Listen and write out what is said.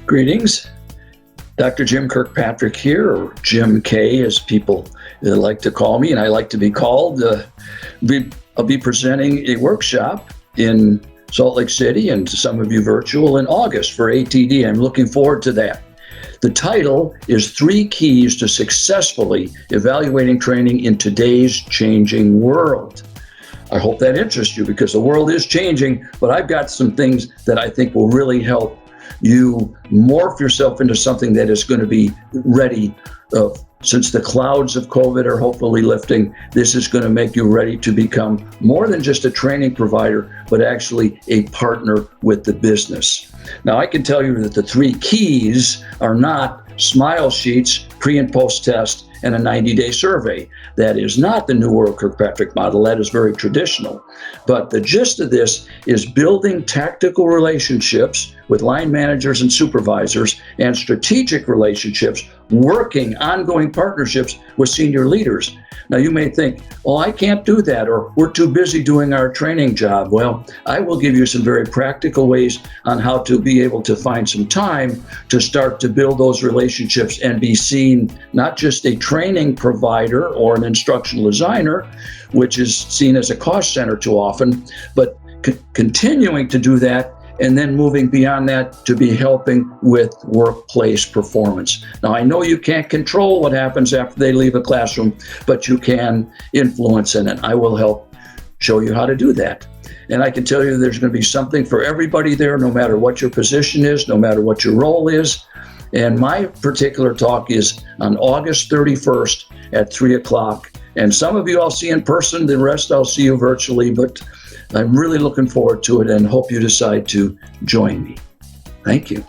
Greetings. Dr. Jim Kirkpatrick here, or Jim K, as people like to call me, and I like to be called. I'll be presenting a workshop in Salt Lake City, and to some of you virtual, in August for ATD. I'm looking forward to that. The title is 3 Keys to Successfully Evaluating Training in Today's Changing World. I hope that interests you, because the world is changing, but I've got some things that I think will really help you morph yourself into something that is going to be ready. Since the clouds of COVID are hopefully lifting, this is going to make you ready to become more than just a training provider, but actually a partner with the business. Now, I can tell you that the 3 keys are not smile sheets, pre and post test, and a 90-day survey. That is not the New World Kirkpatrick model. That is very traditional. But the gist of this is building tactical relationships with line managers and supervisors, and strategic relationships, working ongoing partnerships with senior leaders. Now, you may think, oh, I can't do that, or we're too busy doing our training job. Well, I will give you some very practical ways on how to be able to find some time to start to build those relationships and be seen not just a training provider or an instructional designer, which is seen as a cost center too often, but continuing to do that, and then moving beyond that to be helping with workplace performance. Now, I know you can't control what happens after they leave a classroom, but you can influence in it. I will help show you how to do that. And I can tell you there's going to be something for everybody there, no matter what your position is, no matter what your role is. And my particular talk is on August 31st at 3 o'clock. And some of you I'll see in person, the rest I'll see you virtually, but I'm really looking forward to it and hope you decide to join me. Thank you.